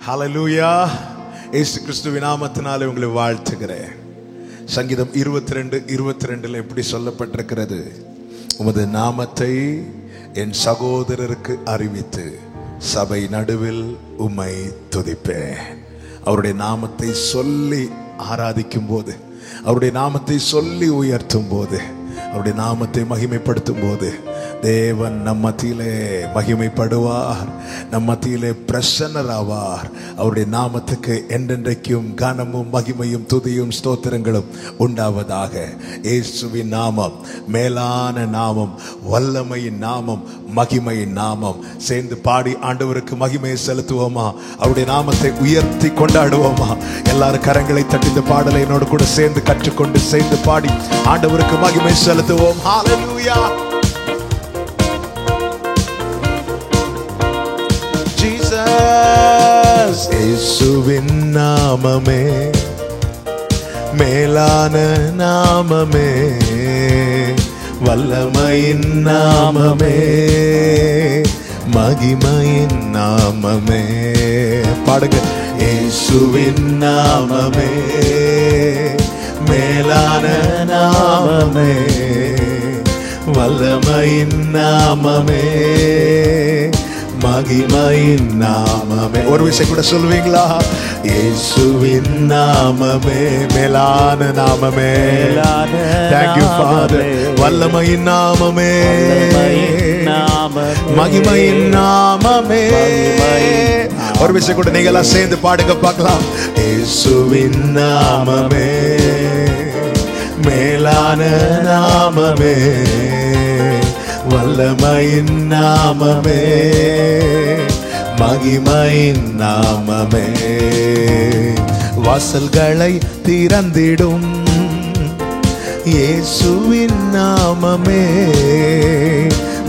ஹல்லேலூயா. இயேசு கிறிஸ்துவின் நாமத்தினாலே உங்களை வாழ்த்துகிறேன். சங்கீதம் 22:22 எப்படி சொல்லப்பட்டிருக்கிறது? உமது நாமத்தை என் சகோதரருக்கு அறிவித்து சபை நடுவில் உம்மை துதிப்பேன். அவருடைய நாமத்தை சொல்லி ஆராதிக்கும் போது, அவருடைய நாமத்தை சொல்லி உயர்த்தும் போது, அவருடைய நாமத்தை மகிமைப்படுத்தும் போது தேவன் நம் மத்தியிலே மகிமைப்படுவார், நம் மத்தியிலே பிரசன்னராவார். அவருடைய நாமத்துக்கு என்றென்றைக்கும் கனமும் மகிமையும் துதியும் ஸ்தோத்திரங்களும் உண்டாவதாக. இயேசுவின் நாமம் மேலான நாமம், வல்லமையின் நாமம், மகிமையின் நாமம். சேர்ந்து பாடி ஆண்டவருக்கு மகிமையை செலுத்துவோமா? அவருடைய நாமத்தை உயர்த்தி கொண்டாடுவோமா? எல்லாரும் கரங்களை தட்டி இந்த பாடலை என்னோடு கூட சேர்ந்து கற்றுக்கொண்டு சேர்ந்து பாடி ஆண்டவருக்கு மகிமை செலுத்துவோம். ஹல்லேலூயா. இயேசுவின் நாமமே மேலான நாமமே, வல்லமையின் நாமமே, மகிமையின் நாமமே. பாடுங்க. இயேசுவின் நாமமே மேலான நாமமே, வல்லமையின் நாமமே, மகிமையின் நாமமே. ஒரு விஷயம் கூட சொல்லுவீங்களா? இயேசுவின் நாமமே மேலான நாமமே. Thank you Father. வல்லமையின் நாமமே, மகிமையின் நாமமே. ஒரு விஷயம் கூட நீங்க எல்லாம் சேர்ந்து பாடுங்க பார்க்கலாம். இயேசுவின் நாமமே மேலான நாமமே, வல்லமையின் நாமமே, மகிமையின் நாமமே. வாசல்களை திறந்திடும் இயேசுவின் நாமமே,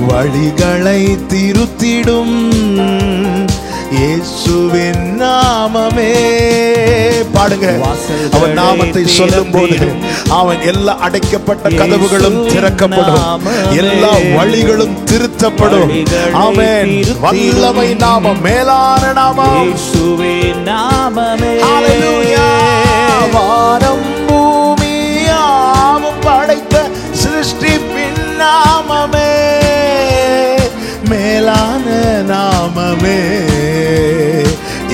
வழிகளை திருத்திடும் இயேசுவின் நாமமே. பாடுங்க. அவன் நாமத்தை சொல்லும் போது அவன் எல்லா அடைக்கப்பட்ட கதவுகளும் திறக்கப்படும், எல்லா வழிகளும் திருத்தப்படும். ஆமென். வல்லமை நாமம், மேலான நாமம் இயேசுவின் நாமமே. ஹல்லேலூயா. வானம் பூமி யாவும் படைத்த சிருஷ்டிப்பின் நாமமே, மேலான நாமமே,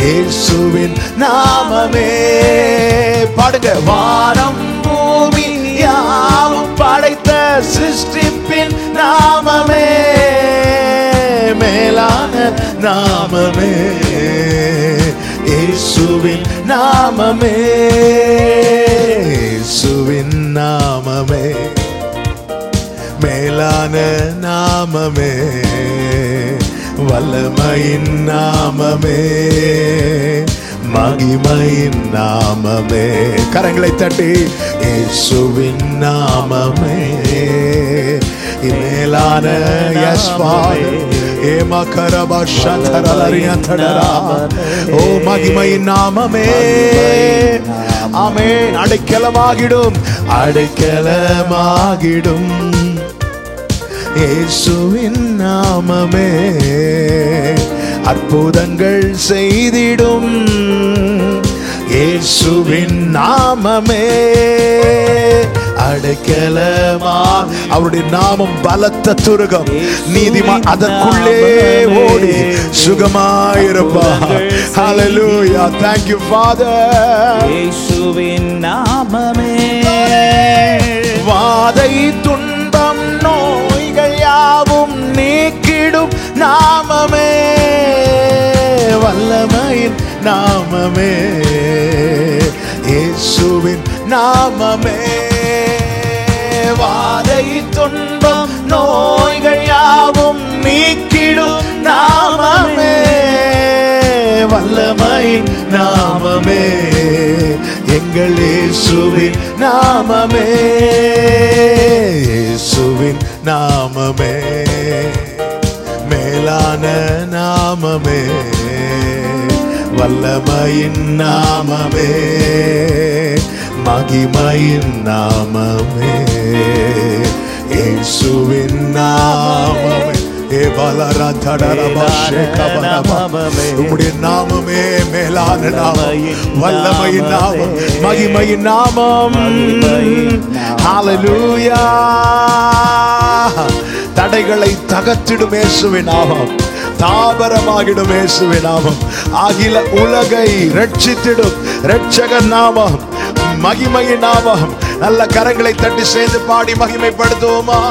இயேசுவின் நாமமே. பாடுங்க. வானம் பூமி யாவும் படைத்த சிருஷ்டிப்பின் நாமமே, மேலான நாமமே, இயேசுவின் நாமமே, இயேசுவின் நாமமே, மேலான நாமமே, வல்லமையின் நாமமே, மகிமையின் நாமமே. கரங்களை தட்டி இயேசுவின் நாமமே மேலான. Yes father. ஏமா கரபா ஷதரலரியா தடரா. ஓ மகிமையின் நாமமே. ஆமென். அடைக்கலமாகிடும், அடைக்கலமாகிடும் இயேசுவின் நாமமே, அற்புதங்கள் செய்திடும் இயேசுவின் நாமமே, அடைக்கலமா. அவருடைய நாமம் பலத்த துருகம், நீதிமான் அதற்குள்ளே ஓடி சுகமாயிருப்பார். ஹல்லேலூயா. Thank you Father. இயேசுவின் நாமமே. வாதை துன்பம் நோய்கள் யாவும் நீக்கிடும் நாமமே, வல்லமையின் நாமமே, இயேசுவின் நாமமே. வாதை துன்பம் நோய்கள் யாவும் நீக்கிடும் நாமமே, வல்லமையின் நாமமே, எங்கள் இயேசுவின் நாமமே, இயேசுவின் நாமமே, மேலான நாமமே, வல்லமையின் நாமமே, மகிமையின் நாமமே, இயேசுவின் நாமமே. உம்முடைய நாமமே மேலான நாமம், வல்லமையின் நாமம், மகிமையின் நாமம். ஹல்லேலூயா. தடைகளை தகர்த்திடும் இயேசுவின் நாமம், தாபரமாகிடும் இயேசுவின் நாமம், அகில உலகை ரட்சித்திடும் இரட்சகர் நாமம், மகிமையின் நாமம். நல்ல கரங்களை தட்டி சேர்ந்து பாடி மகிமைப்படுத்துவோமா?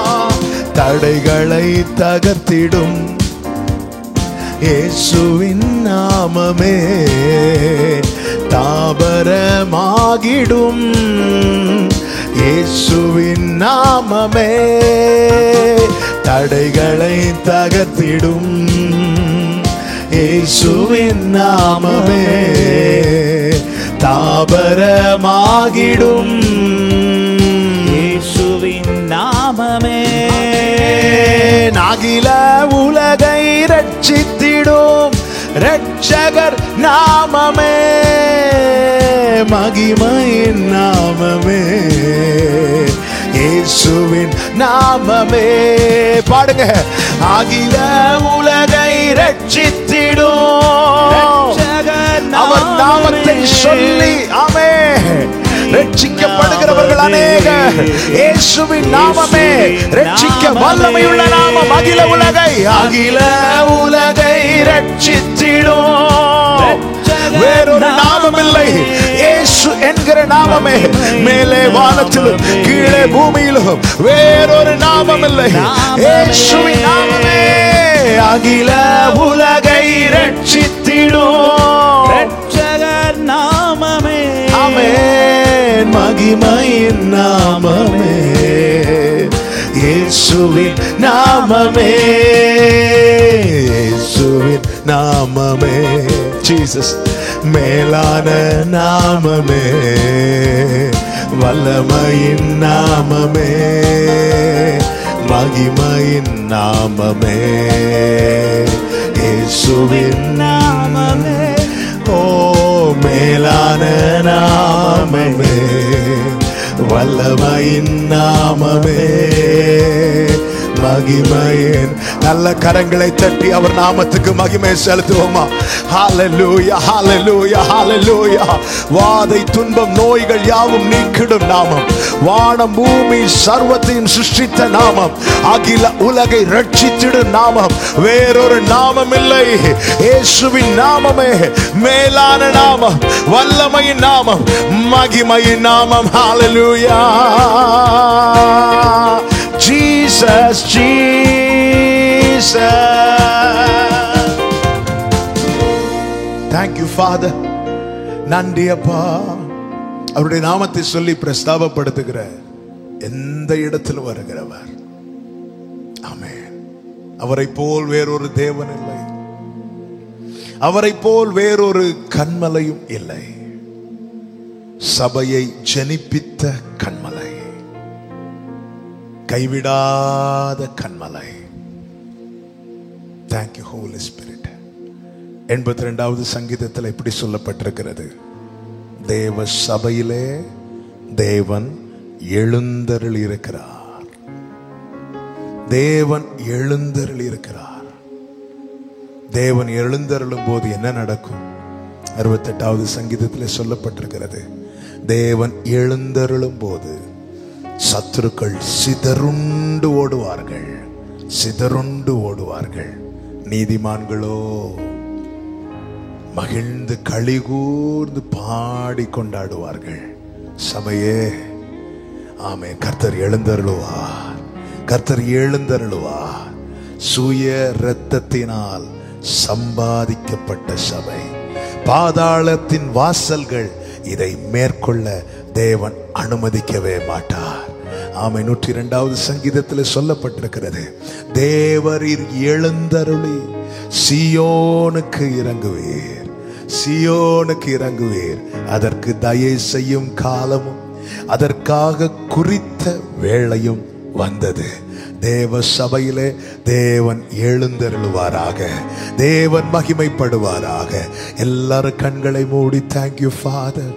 தடைகளை தகர்த்திடும் இயேசுவின் நாமமே, தாபரமாகிடும் இயேசுவின் நாமமே, தடைகளை தகர்த்திடும் இயேசுவின் நாமமே, தாபரமாகிடும் இயேசுவின் நாமமே, அகில உலகை ரட்சித்திடும் இரட்சகர் நாமமே, மகிமையின் நாமமே, இயேசுவின் நாமமே. பாடுங்க. அகில உலகை ரட்சித்திடும் அவர் நாமத்தை சொல்லி ஆமே ரட்சிக்கப்படுகிறவர்கள் அநேகர். இயேசுவின் நாமமே ரட்சிக்க வல்லமையுள்ள நாமம். அகில உலகை ரட்சித்திடும் வேறொரு நாமம் இல்லை. இயேசு என்கிற நாமமே மேலே வானத்திலும் கீழே பூமியிலும் வேறொரு நாமம் இல்லை. இயேசுவின் நாமமே அகில உலகை ரட்சித்திடும் இரட்சகர் நாமமே. ஆமென். மகிமையின் நாமமே இயேசுவின் நாமமே, இயேசுவின் நாமமே. ஜீசஸ் மேலான நாமமே, வல்லமையின் நாமமே, மகிமையின் நாமமே, இயேசுவின் நாமமே. ஓ மேலான நாமமே, வல்லமையின் நாமமே, மகிமையின். நல்ல கரங்களை தட்டி அவர் நாமத்துக்கு மகிமை செலுத்துவோமா? ஹல்லேலூயா, ஹல்லேலூயா, ஹல்லேலூயா. வாதை துன்பம் நோய்கள் யாவும் நீக்கிடும் நாமம், வானம் பூமி சர்வத்தையும் சிருஷ்டித்த நாமம், அகில உலகை ரட்சித்திடும் நாமம். வேறொரு நாமம் இல்லை. இயேசுவின் நாமமே மேலான நாமம், வல்லமையின் நாமம், மகிமையின் நாமம். ஹல்லேலூயா. Jesus, Jesus. Thank you, Father. நன்றி அப்பா. அவருடைய நாமத்தை சொல்லி பிரஸ்தாபப்படுத்துகிற எந்த இடத்திலும் வருகிறவர். ஆமென். அவரை போல் வேறொரு தேவன் இல்லை, அவரை போல் வேறொரு கன்மலையும் இல்லை. சபையை ஜனிப்பித்த கன்மலை, கைவிடாத கன்மலை. Thank you, Holy Spirit. 82வது சங்கீதத்தில் இப்படி சொல்லப்பட்டிருக்கிறது, தேவ சபையிலே தேவன் எழுந்தருளி இருக்கிறார். தேவன் எழுந்தருளி இருக்கிறார். தேவன் எழுந்தருளும் போது என்ன நடக்கும்? 68வது சங்கீதத்தில் சொல்லப்பட்டிருக்கிறது, தேவன் எழுந்தருளும் போது சத்துருக்கள் சிதறுண்டு ஓடுவார்கள், சிதறுண்டு ஓடுவார்கள். நீதிமான்களோ மகிழ்ந்து களிகூர்ந்து பாடி கொண்டாடுவார்கள். சபையே ஆமே, கர்த்தர் எழுந்தருளுவார், கர்த்தர் எழுந்தருளுவார். சுய இரத்தத்தினால் சம்பாதிக்கப்பட்ட சபை, பாதாளத்தின் வாசல்கள் இதை மேற்கொள்ள தேவன் அனுமதிக்கவே மாட்டார். ஆமை 102வது சங்கீதத்தில் சொல்லப்பட்டிருக்கிறது, தேவரீர் எழுந்தருளி சியோனுக்கு இறங்குவீர், சியோனுக்கு இறங்குவீர். அதற்கு தயை செய்யும் காலமும் அதற்காக குறித்த வேளையும் வந்தது. தேவ சபையிலே தேவன் எழுந்தருளுவாராக, தேவன் மகிமைப்படுவாராக. எல்லாரும் கண்களை மூடி தேங்க்யூ ஃபாதர்.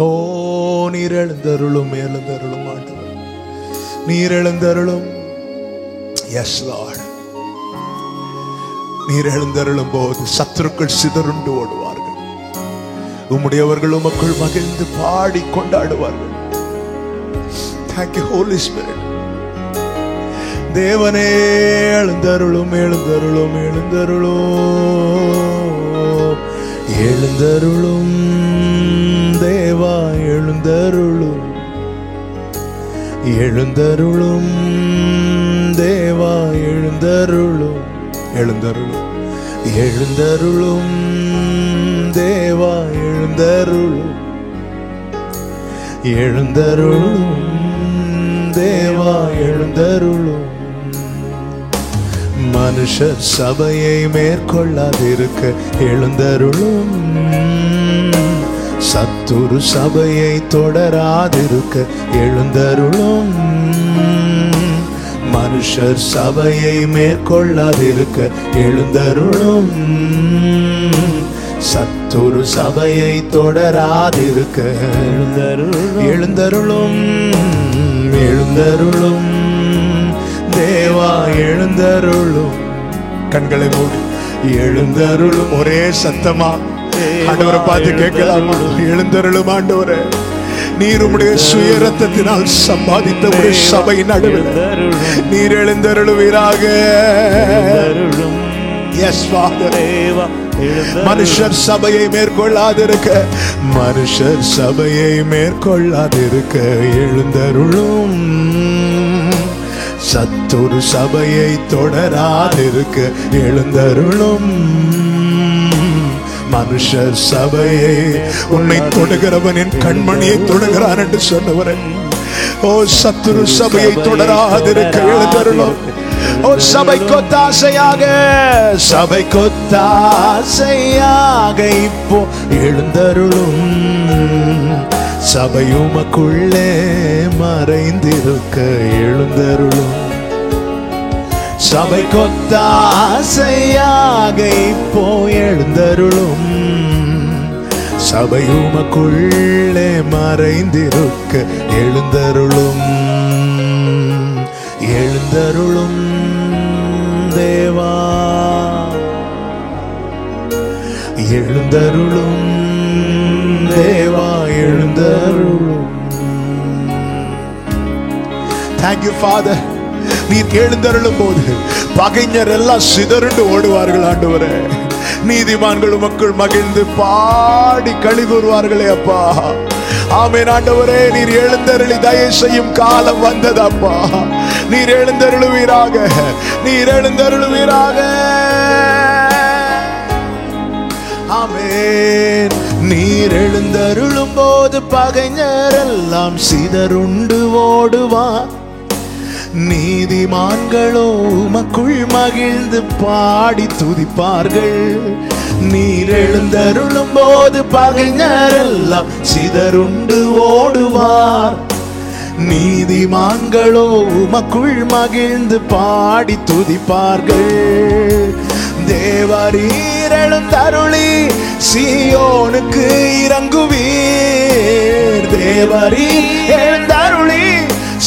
ஓ நீர் எழுந்தருளும், எழுந்தருளும் ஆண்டவர், நீர் எழுந்தருளும். எஸ் லார்ட், நீர் எழுந்தருளும் போது சத்துருக்கள் சிதறுண்டு ஓடுவார்கள். உம்முடையவர்கள் உமக்குள் மகிழ்ந்து பாடி கொண்டாடுவார்கள். Thank you, Holy Spirit. தேவனே எழுந்தருளும், எழுந்தருளும், எழுந்தருளும், எழுந்தருளும் தேவா, எழுந்தருளும், எழுந்தருளும் தேவா, எழுந்தருளும், எழுந்தருளும், எழுந்தருளும் தேவா, எழுந்தருளும், எழுந்தருளும் தேவா, எழுந்தருளும். மனுஷர் சபையை மேற்கொள்ளாதிருக்க எழுந்தருளும், சத்துரு சபையை தொடராதிருக்க எழுந்தருளும். மனுஷர் சபையை மேற்கொள்ளாதிருக்க எழுந்தருளும், சத்துரு சபையை தொடராதிருக்க எழுந்தருளும், எழுந்தருளும் தேவா, எழுந்தருளும். கண்களை மூடி எழுந்தருளும். ஒரே சத்தமா ஆண்டவரை பார்த்து கேட்கலாமா? எழுந்தருளும் ஆண்டவரே, நீர் உம்முடைய சுய ரத்தத்தினால் சம்பாதித்த ஒரு சபை நடுவில் நீர் எழுந்தருளுவீராக. Yes, Father. மனுஷர் சபையை மேற்கொள்ளாதிருக்க, மனுஷர் சபையை மேற்கொள்ளாதிருக்க எழுந்தருளும், சத்துரு சபையை தொடராதிருக்க எழுந்தருளும். மனுஷர் சபையை உன்னை தொடுகிறவன் என் கண்மணியை தொடுகிறான் என்று சொன்னவரே, ஓ சத்துரு சபையை தொடராதிருக்க எழுந்தருளும். ஓ சபை கொத்தாசையாக, சபை கொத்தாசையாக இப்போ எழுந்தருளும். சபை உமக்குள்ளே மறைந்திருக்க எழுந்தருளும். சபை கொத்தாசையாக இப்போ எழுந்தருளும். சபை உமக்குள்ளே மறைந்திருக்க எழுந்தருளும், எழுந்தருளும் தேவா, எழுந்தருளும் தேவா, எழுந்தருளும். Thank you, Father. நீர் எழுந்தருளும் போது பகைஞர் எல்லாம் சிதறுண்டு ஓடுவார்கள் ஆண்டவரே. நீதிமான்கள் உமக்குள் மகிழ்ந்து பாடி களி கூறுவார்களே அப்பா. ஆமென் ஆண்டவரே, நீர் எழுந்தருளி தயை செய்யும் காலம் வந்தது அப்பா. நீர் எழுந்தருளுவீராக, நீர் எழுந்தருளுவீராக. ஆமென். நீர் எழுந்தருளும் போது பகைஞர் எல்லாம் சிதறுண்டு ஓடுவார். நீதிமான்களோ உமக்குள் மகிழ்ந்து பாடி துதிப்பார்கள். நீர் எழுந்தருளும் போது பகைஞர் எல்லாம் சிதறுண்டு ஓடுவார். நீதிமான்களோ உமக்குள் மகிழ்ந்து பாடி துதிப்பார்கள். தேவரீர் எழுந்தருளி சீயோனுக்கு இறங்குவீர். தேவரீர் எழுந்தருளி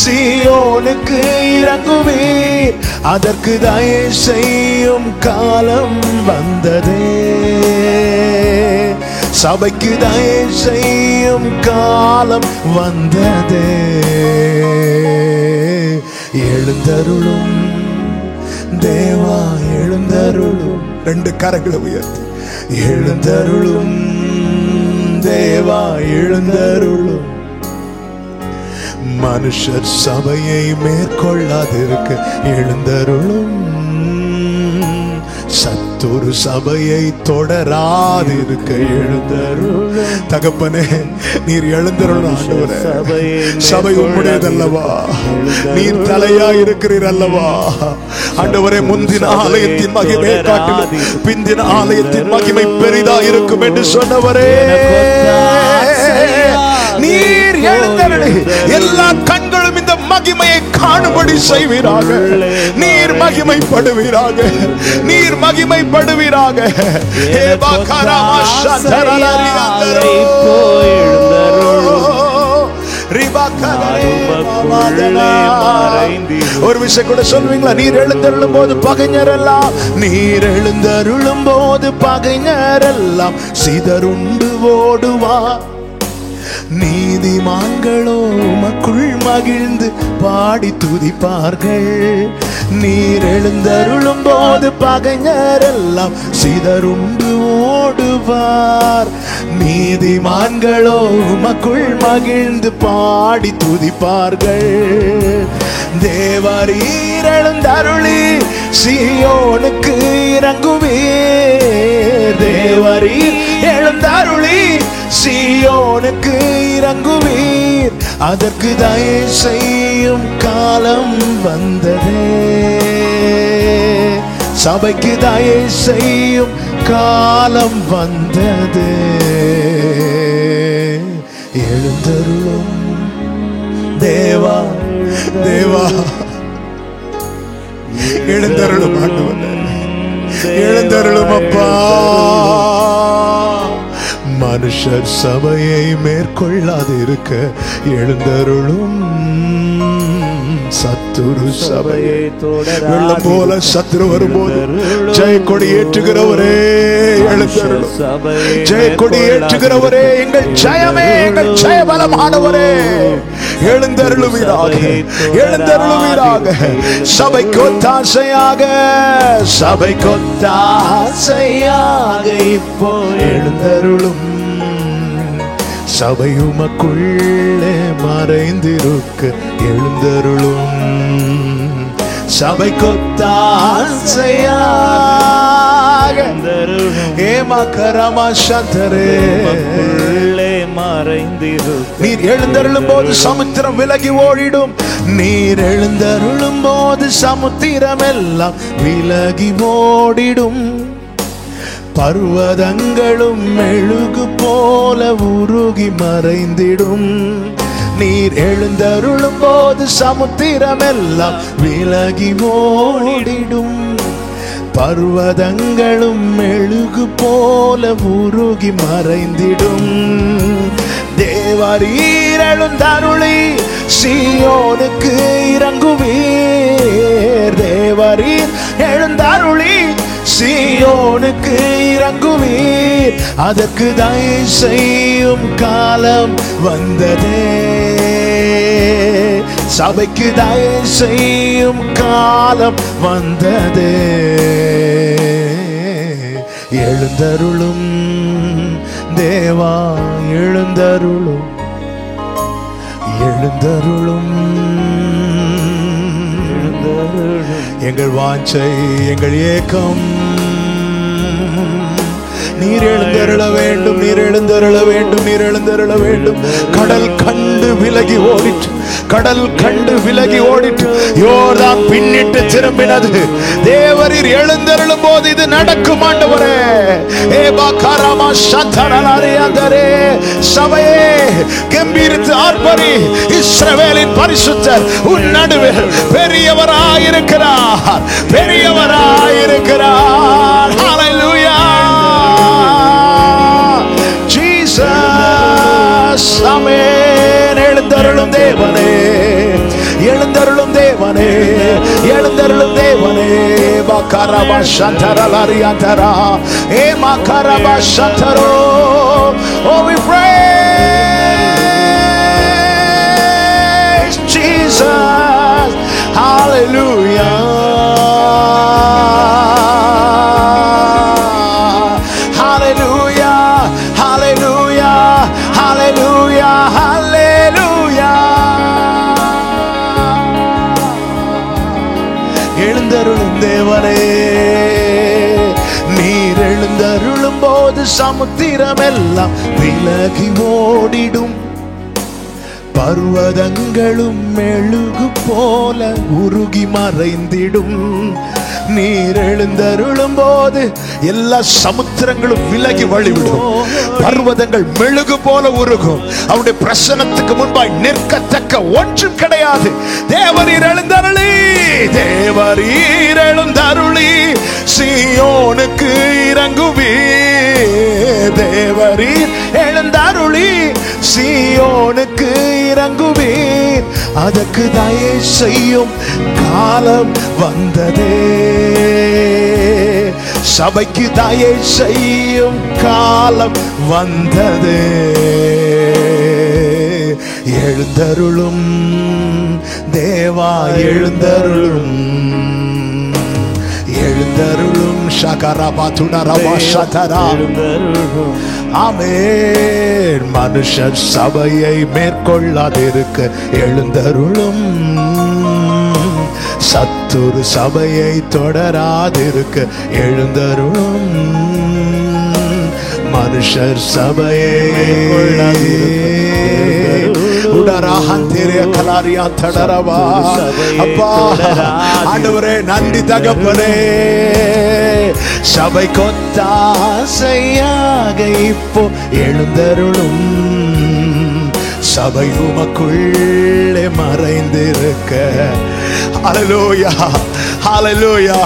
சீயோனுக்கு இறங்குவீர். அதற்கு தயை செய்யும் காலம் வந்ததே. சபைக்கு தயை செய்யும் காலம் வந்ததே. எழுந்தருளும் தேவா, எழுந்தருளும். ரெண்டு கரங்களை உயர்த்தி எழுந்தருளும் தேவா, எழுந்தருளும். மனுஷர் சபையை மேற்கொள்ளாதிருக்க எழுந்தருளும். சத்துரு சபையை தொடராதிருக்க எழுந்தருளும். தகப்பனே, நீர் எழுந்தருளும் ஆண்டவரே. சபை உம்முடையதல்லவா, நீர் தலையா இருக்கிறீர் அல்லவா ஆண்டவரே. முந்தின ஆலயத்தின் மகிமை காட்டிலும் பிந்தின ஆலயத்தின் மகிமை பெரிதா இருக்கும் என்று சொன்னவரே, நீர் எழுந்தருளி எல்லா கண்களும் இந்த மகிமையை காணும்படி செய்வீராக. நீர் மகிமைப்படுவீராக, நீர் மகிமைப்படுவீராக. எழுந்தருளும். ஒரு விஷயம் கூட சொல்வீங்களா? நீர் எழுந்தருளும் போது பகைஞரெல்லாம், நீர் எழுந்தருளும் போது பகைஞரெல்லாம் சிதறுண்டு ஓடுவார். நீதிமான்களோ உமக்குள் மகிழ்ந்து பாடி துதிப்பார்கள். நீர் எழுந்தருளும் போது பகைஞரெல்லாம் சிதறுண்டு ஓடுவார். நீதிமான்களோ உமக்குள் மகிழ்ந்து பாடி துதிப்பார்கள். தேவரீர் எழுந்தருளி சீயோனுக்கு இறங்குவீர். தேவரீர் எழுந்தருளி சீயோனுக்கு இறங்குவீர். அதற்கு தயை செய்யும் காலம் வந்ததே. சபைக்கு தயை செய்யும் காலம் வந்ததே. எழுந்தருளும் தேவா, தேவா எழுந்தருளும் ஆண்டவரே, எழுந்தருளும் அப்பா. மனுஷர் சபையை மேற்கொள்ளாதிருக்க எழுந்தருளும். சத்துரு சபையை வெள்ளம் போல சத்துரு வரும்போது ஜெயக்கொடி ஏற்றுகிறவரே எழுந்தருளும். ஜெயக்கொடி ஏற்றுகிறவரே, எங்கள் ஜெயமே, எங்கள் ஜெயபலமானவரே எழுந்தருளுவீராக, எழுந்தருளுவீராக. சபைக்கு ஒத்தாசையாக, சபைக்கு ஒத்தாசையாக இப்போ எழுந்தருளும். சபை உமக்குள்ளே மறைந்திருக்க எழுந்தருளும். சபை கொத்தாசையாக ஏமாக்கரமா சந்தரே மறைந்திருக்க. நீர் எழுந்தருளும் போது சமுத்திரம் விலகி ஓடிடும். நீர் எழுந்தருளும் போது சமுத்திரம் எல்லாம் விலகி ஓடிடும். பர்வதங்களும் மெழுகு போல உருகி மறைந்திடும். நீர் எழுந்தருளும் போது சமுத்திரம் எல்லாம் விலகி ஓடிடும். பர்வதங்களும் மெழுகு போல உருகி மறைந்திடும். தேவரீர் எழுந்தருளி சீயோனுக்கு இறங்குவீர். தேவரீர் எழுந்தருளி சீயோனுக்கு இறங்குவீர். அதற்கு தயை செய்யும் காலம் வந்ததே. சபைக்கு தயை செய்யும் காலம் வந்ததே. எழுந்தருளும் தேவா, எழுந்தருளும், எழுந்தருளும். எங்கள் வாஞ்சை, எங்கள் ஏக்கம், நீர் எழுந்தருள வேண்டும், நீர் எழுந்தருள வேண்டும், நீர் எழுந்தருள வேண்டும். கடல் கண்டு விலகி ஓடிட்டு, கடல் கண்டு விலகி ஓடிட்டு யோர்தான் பின்னிட்டு திரும்பினது. தேவரீர் எழுந்தருளும் போது இது நடக்கும் ஆண்டவரே. சபையே கம்பீரித்து ஆர்ப்பரி. இஸ்ரவேலின் பரிசுத்தர் உன் நடுவில் பெரியவராயிருக்கிறார், பெரியவராயிருக்கிறார். ஹல்லேலூயா. ஜீசஸ் ஆமென். எழுந்தருளும் தேவனே, எழுந்தருளும் தேவனே, எழுந்தருளும் தேவனே. மகரபா சந்தரலரியாந்தரா ஏ மகரபா சந்தரோ. Oh, we praise Jesus. Hallelujah. Hallelujah. Hallelujah. Hallelujah. Hallelujah. எழுந்தருளும் தேவனே, நீர் எழுந்தருளும் போது சமுத்திரம் எல்லாம் விலகி ஓடிடும். பர்வதங்களும் மெழுகு போல உருகி மறைந்திடும். நீர் எழுந்தருளும் போது எல்லா சமுத்திரங்களும் விலகி வழிவிடும். பர்வதங்கள் மெழுகு போல உருகும். அவருடைய பிரசன்னத்துக்கு முன்பாய் நிற்கத்தக்க ஒன்றும் கிடையாது. தேவரீர் எழுந்தருளி, தேவரீர் எழுந்தருளி சீயோனுக்கு இறங்குவீர். தேவரீர் எழுந்தருளி சீயோனுக்கு இறங்குவேன், அதற்கு தயை செய்யும் காலம் வந்ததே. சபைக்கு தயை செய்யும் காலம் வந்ததே. எழுந்தருளும் தேவா எழுந்தருளும், எழுந்தருளும் ஷகரபாதுனரவாஷதரா. ஆமென். மனுஷர் சபையை மேற்கொள்ளாதிருக்க எழுந்தருளும், சத்துரு சபையை தொடராதிருக்க எழுந்தருளும். மனுஷர் சபையை ஆண்டவரே நன்றி தகப்பனே. சபை கொத்தாசையாக இப்போ எழுந்தருளும், சபை உமக்குள்ளே மறைந்திருக்க. ஹல்லேலூயா, ஹல்லேலூயா.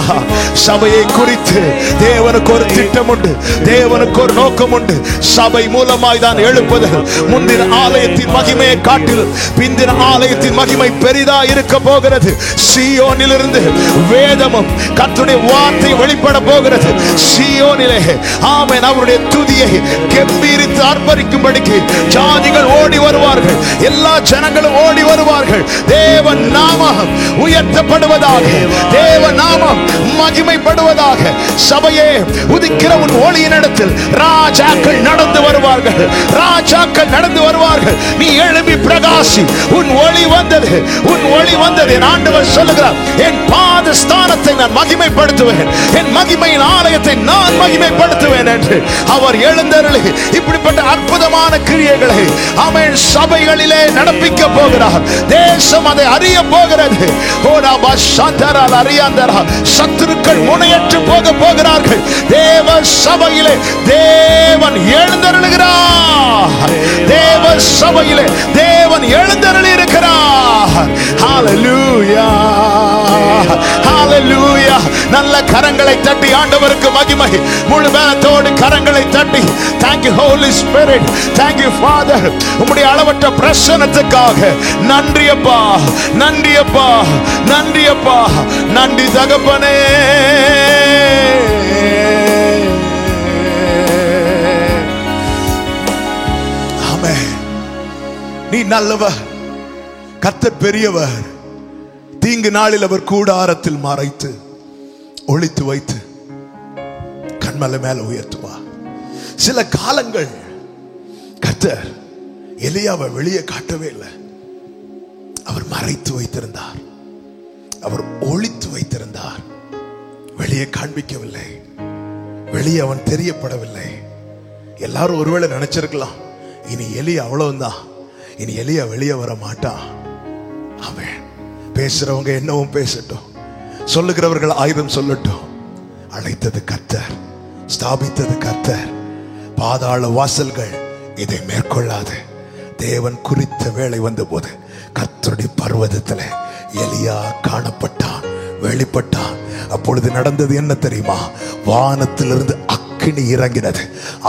சபையை குறித்து தேவனுக்கு ஒரு திட்டம் உண்டு, தேவனுக்கு ஒரு நோக்கம் உண்டு. சபை மூலமாய் தான் எழுப்புதல். முந்தின ஆலயத்தின் மகிமையை காட்டில் பிந்தின ஆலயத்தின் மகிமை பெரிதா இருக்க போகிறது. சீயோனிலிருந்து வேதமும் கர்த்தருடைய வார்த்தை வெளிப்பட போகிறது. சீயோனிலே ஆமென் அவருடைய துதியை கெம்பீரித்து ஆர்ப்பரிக்கும்படிக்கு ஜாதிகள் ஓடி வருவார்கள், எல்லா ஜனங்களும் ஓடி வருவார்கள். தேவ நாமம் உயர்த்தப்படுவதாக, தேவ நாமம் மகிமைப்படுவதாக. சபையே உதிக்கிற உன் ஒளியின் இடத்தில் ராஜாக்கள் நடந்து வருவார்கள், ராஜாக்கள் நடந்து வருவார்கள். நீ எழும்பி பிரகாசி, உன் ஒளி வந்தது, உன் ஒளி வந்தது. என் ஆண்டவர் சொல்லுகிறார், என் பாத ஸ்தானத்தை நான் மகிமைப்படுத்துவேன், என் மகிமையின் ஆலயத்தை நான் மகிமைப்படுத்துவேன் என்று அவர் எழுந்தருளி இப்படிப்பட்ட அற்புதமான கிரியைகளை ஆமென் சபைகளிலே நடப்பிக்க போகிறார். தேசம் அதை அறிய போகிறது. சத்துருக்கள் முனையற்று போக போகிறார்கள். தேவ சபையிலே தேவன் எழுந்தருளுகிறார், தேவ சபையிலே தேவன் எழுந்தருளி இருக்கிறார். ஹல்லேலூயா, ஹல்லேலூயா. நல்ல கரங்களை தட்டி ஆண்டவருக்கு மகிமை. முழு பலத்தோடு கரங்களை தட்டி thank you holy spirit, thank you father. உம்முடைய அளவற்ற பிரசன்னத்துக்காக நன்றி அப்பா, நன்றி அப்பா, நன்றி அப்பா, நன்றி தகப்பனே. ஆமென். நீ நல்லவர், கர்த்தர் பெரியவர். தீங்கு நாளில் அவர் கூடாரத்தில் மறைத்து ஒளித்து வைத்து கண்மலை மேல உயர்த்துவார். சில காலங்கள் கர்த்தர் எலியாவை வெளியே காட்டவே இல்லை. அவர் மறைத்து வைத்திருந்தார், அவர் ஒளித்து வைத்திருந்தார். வெளியே காண்பிக்கவில்லை, வெளியே அவன் தெரியப்படவில்லை. எல்லாரும் ஒருவேளை நினைச்சிருக்கலாம், இனி எலியா அவ்வளவுதான், இனி எலியா வெளியே வர மாட்டான். அவன் பேசுறவங்க என்னவும் பேசட்டும், சொல்லுகிறவர்கள் ஆயுதம் சொல்லட்டும். அழைத்தது கர்த்தர், ஸ்தாபித்தது கர்த்தர். பாதாள வாசல்கள் இதை மேற்கொள்ளாது. தேவன் குறித்த வேளை வந்த போது கர்த்தருடைய பர்வதத்தில் எலியா காணப்பட்டான், வெளிப்பட்டான். அப்பொழுது நடந்தது என்ன தெரியுமா? வானத்திலிருந்து அக்கினி இறங்கினது.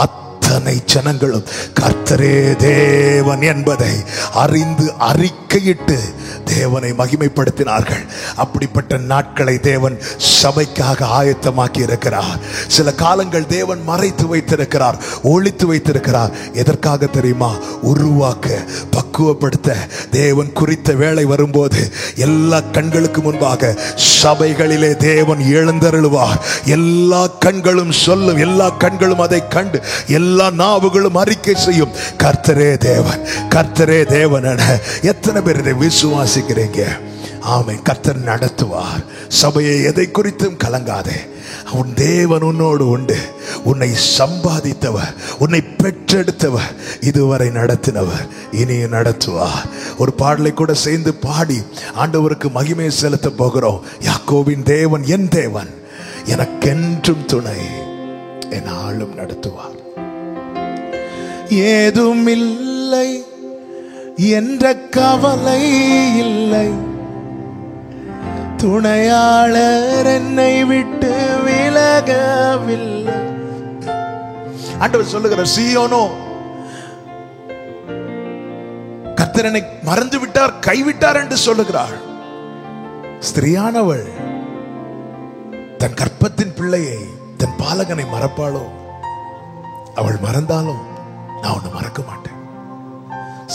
அத்தனை ஜனங்களும் கர்த்தரே தேவன் என்பதை அறிந்து அறிக்கையிட்டு தேவனை மகிமைப்படுத்தினார்கள். அப்படிப்பட்ட நாட்களை தேவன் சபைக்காக ஆயத்தமாக்கி இருக்கிறார். சில காலங்கள் தேவன் மறைத்து வைத்திருக்கிறார், ஒளித்து வைத்திருக்கிறார். எதற்காக தெரியுமா? உருவாக்க, பக்குவப்படுத்த. தேவன் குறித்த வேளை வரும்போது எல்லா கண்களுக்கு முன்பாக சபைகளிலே தேவன் எழுந்தருளுவார். எல்லா கண்களும் சொல்லும், எல்லா கண்களும் அதை கண்டு எல்லா நாவுகளும் அறிக்கை செய்யும், கர்த்தரே தேவன், கர்த்தரே தேவன். எத்தனை பேர் இதை விசுவாசிக்கிறீங்க? ஆமென். கர்த்தர் நடத்துவார் சபையை. எதை குறித்தும் கலங்காதே. உன் தேவன் உன்னோடு உண்டு. உன்னை சம்பாதித்தவர், உன்னை பெற்றெடுத்தவர், இதுவரை நடத்தினவர், இனியும் நடத்துவார். ஒரு பாடலை கூட சேர்ந்து பாடி ஆண்டவருக்கு மகிமை செலுத்த போகிறோம். யாக்கோபின் தேவன் என் தேவன், எனக்கென்றும் துணை, என் ஆளும் நடத்துவார். ஏதும் இல்லை என்ற கவலை இல்லை, துணையாளர் என்னை விட்டு விலகவில்லை. ஆண்டவர் சொல்லுகிற, சீயோனோ கர்த்தர் என்னை மறந்து விட்டார், கைவிட்டார் என்று சொல்லுகிறாள். ஸ்திரியானவள் தன் கற்பத்தின் பிள்ளையை, தன் பாலகனை மறப்பாளோ? அவள் மறந்தாலும் நான் உன்னை மறக்க மாட்டேன்.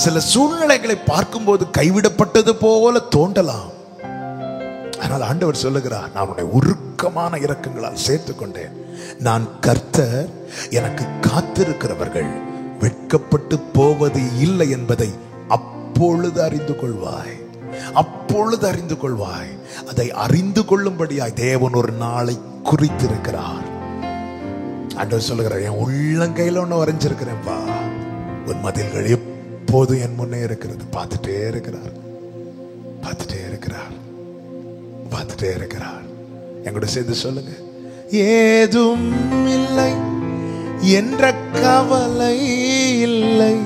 சில சூழ்நிலைகளை பார்க்கும்போது கைவிடப்பட்டது போல தோன்றலாம். ஆனால் ஆண்டவர் சொல்லுகிறார், நான் உன்னை உருக்கமான இரக்கங்களால் சேர்த்துக் கொண்டேன். நான் கர்த்தர், எனக்கு காத்திருக்கிறவர்கள் வெட்கப்பட்டு போவது இல்லை என்பதை அப்பொழுது அறிந்து கொள்வாய். அப்பொழுது அறிந்து கொள்வாய். அதை அறிந்து கொள்ளும்படியாய் தேவன் ஒரு நாளை குறித்திருக்கிறார். ஆண்டவர் சொல்லுகிறார், என் உள்ளங்கையில ஒண்ணு வரைஞ்சிருக்கிறேன்ப்பா, உன் மதில்கள் எப்போதும் என் முன்னே இருக்கிறது. பார்த்துட்டே இருக்கிறார், பார்த்துட்டே இருக்கிறார், பார்த்துட்டே இருக்கிறார். எங்கூட சேர்ந்து சொல்லுங்க, ஏதும் இல்லை என்ற கவலை இல்லை,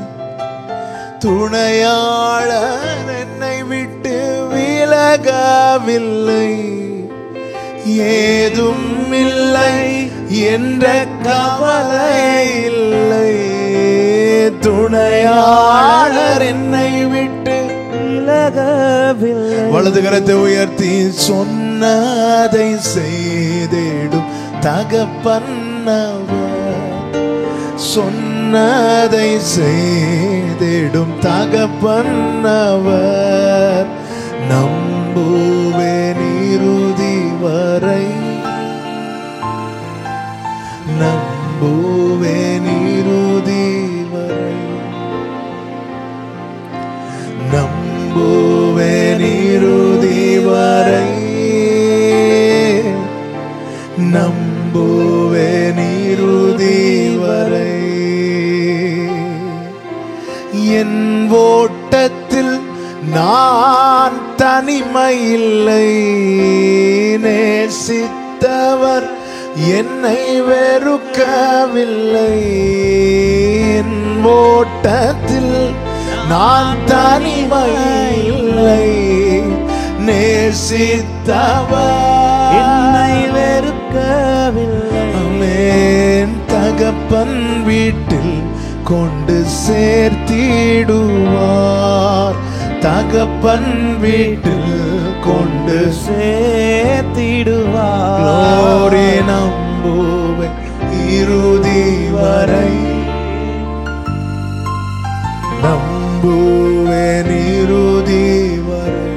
துணையாளர் என்னை விட்டு விலகவில்லை. ஏதும் இல்லை என்ற கவலை இல்லை, துணையாளர் என்னை விட்டு விலகவில்லை. வலது கரத்தை உயர்த்தி சொன்னதை செய்திடும் தகப்பன்னவர், சொன்னதை செய்திடும் தகப்பன்னவர். நம்புவேன் இறுதி வரை, நம்புவேன் இறுதி வரை, நம்புவேன் இறுதி வரை, நம்புவேன் இறுதி வரை. என் ஓட்டத்தில் நான் தனிமையில்லை, நேசித்தவர் என்னை வெறுக்கவில்லை. என் ஓட்டத்தில் நான் தனிமையில்லை, நேசித்தவர் என்னை வெறுக்கவில்லை. ஆமென். தகப்பன் வீட்டில் கொண்டு சேர்த்திடுவார், தகப்பன் வீட்டில் கொண்டு சேர்த்திடுவார். glory நம்புவேன் இறுதி வரை, நம்புவேன் இறுதி வரை.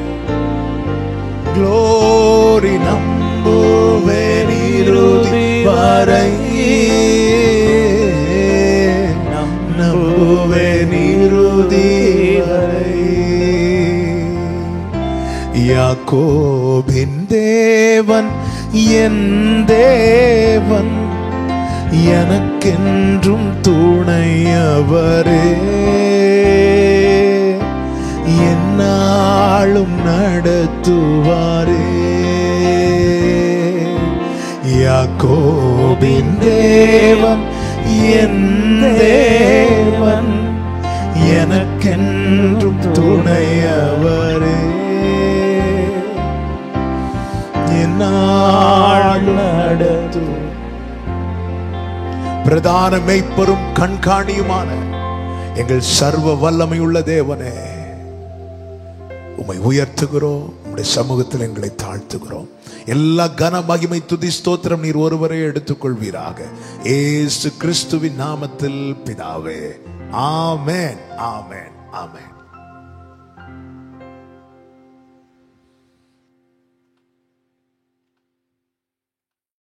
glory நம்புவேன் இறுதி வரை, நம்புவேன் இறுதி வரை. யாக்கோபின் தேவன் என் தேவன், எனக்கென்றும் துணையவரே. என்னாலும் நடத்துவாரே. யாக்கோபின் தேவன் என் தேவன், எனக்கென்றும் துணையவரே. என்னாலும் நடத்து. பிரதான மெய்ப்பரும் கண்காணியுமான எங்கள் சர்வ வல்லமையுள்ள தேவனே, உம்மை உயர்த்துகிறோம், உம்முடைய சமூகத்தில் எங்களை தாழ்த்துகிறோம். எல்லா கன மகிமை துதி ஸ்தோத்திரம் நீர் ஒருவரே எடுத்துக்கொள்வீராக, இயேசு கிறிஸ்துவின் நாமத்தில் பிதாவே. ஆமென், ஆமென், ஆமென்.